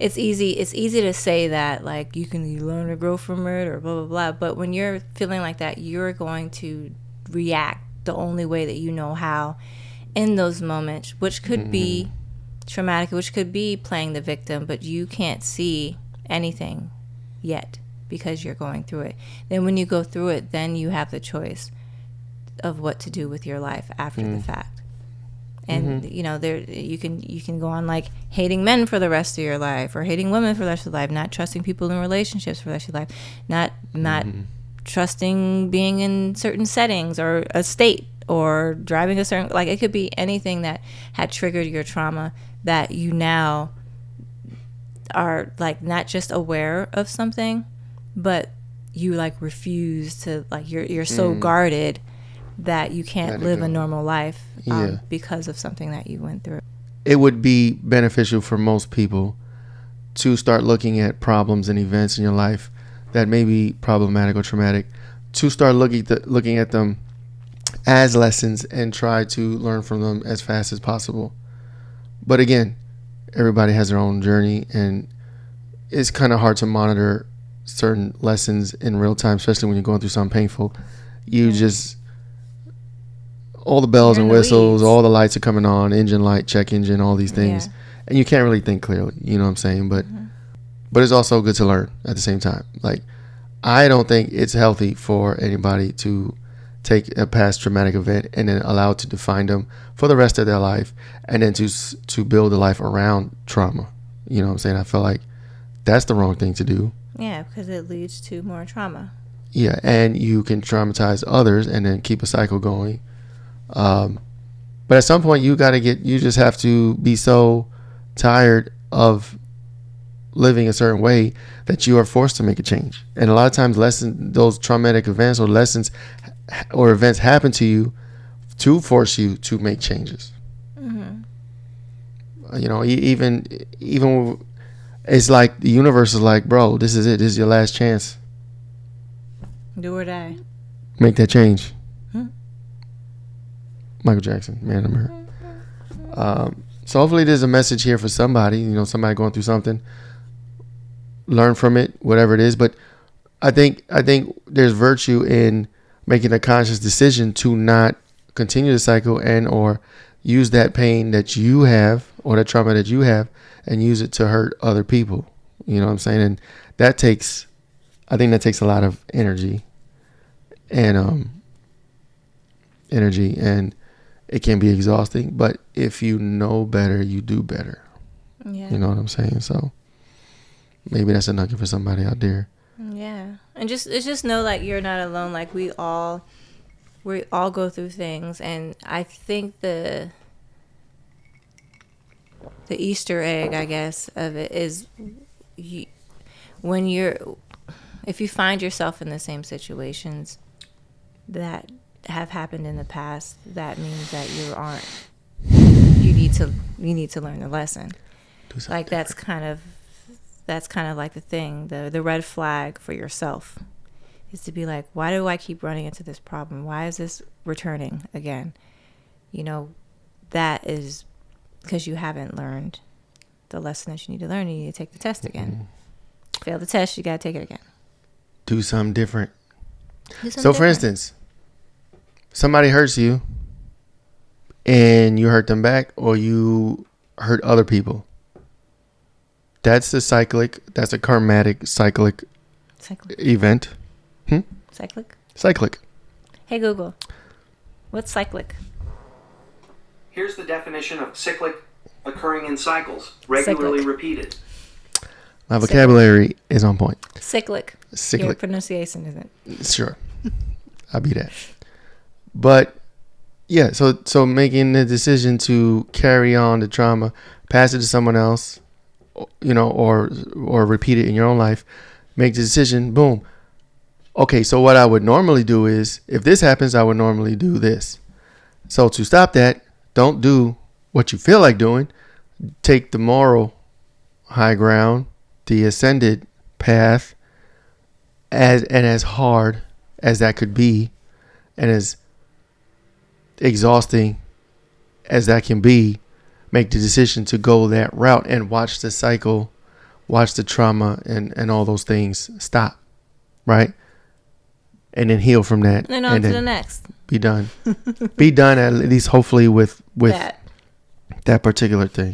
it's easy to say that, like, you learn to grow from it or blah blah blah, but when you're feeling like that, you're going to react the only way that you know how in those moments, which could be traumatic, which could be playing the victim, but you can't see anything yet because you're going through it. Then when you go through it, then you have the choice of what to do with your life after the fact. And there you can go on, like, hating men for the rest of your life, or hating women for the rest of your life, not trusting people in relationships for the rest of your life, not trusting being in certain settings or a state, or driving a certain, like, it could be anything that had triggered your trauma that you now are, like, not just aware of something, but you, like, refuse to, like, you're so guarded that you can't live a normal life because of something that you went through. It would be beneficial for most people to start looking at problems and events in your life that may be problematic or traumatic, to start looking at them as lessons and try to learn from them as fast as possible. But again, everybody has their own journey, and it's kind of hard to monitor certain lessons in real time, especially when you're going through something painful. You just, all the bells and whistles, all the lights are coming on, engine light, check engine, all these things, and you can't really think clearly, you know what I'm saying? But it's also good to learn at the same time. Like, I don't think it's healthy for anybody to take a past traumatic event and then allow it to define them for the rest of their life, and then to build a life around trauma. You know what I'm saying? I feel like that's the wrong thing to do. Yeah, because it leads to more trauma. Yeah, and you can traumatize others and then keep a cycle going. But at some point, you just have to be so tired of living a certain way that you are forced to make a change. And a lot of times, those traumatic events or lessons or events happen to you to force you to make changes. You know, even it's like the universe is like, bro, this is it. This is your last chance. Do or die. Make that change. Michael Jackson, Man on Earth. So hopefully there's a message here for somebody, you know, somebody going through something. Learn from it, whatever it is. But I think there's virtue in making a conscious decision to not continue the cycle and or use that pain that you have or that trauma that you have and use it to hurt other people. You know what I'm saying? And I think that takes a lot of energy and it can be exhausting, but if you know better, you do better. Yeah. You know what I'm saying? So maybe that's a nugget for somebody out there. Yeah. And just know, like, you're not alone. Like, we all go through things, and I think the Easter egg, I guess, of it is if you find yourself in the same situations that have happened in the past, that means that you need to learn the lesson. Like, that's kind of like the thing, the red flag for yourself is to be like, why do I keep running into this problem? Why is this returning again? You know, that is because you haven't learned the lesson that you need to learn. You need to take the test again. Fail the test, you got to take it again. Do something different. For instance, somebody hurts you and you hurt them back, or you hurt other people. That's a karmatic cyclic event. Cyclic. Hey Google, what's cyclic? Here's the definition of cyclic: occurring in cycles, regularly repeated. My vocabulary is on point. Cyclic. Your pronunciation isn't. Sure. I'll be that. But yeah, so making the decision to carry on the trauma, pass it to someone else, you know, or repeat it in your own life, make the decision, boom. Okay, so what I would normally do is, if this happens, I would normally do this. So to stop that, don't do what you feel like doing. Take the moral high ground, the ascended path, as hard as that could be, and as exhausting as that can be, make the decision to go that route and watch the cycle watch the trauma and all those things stop, right? And then heal from that. And on to the next. Be done. Be done at least, hopefully, with that particular thing.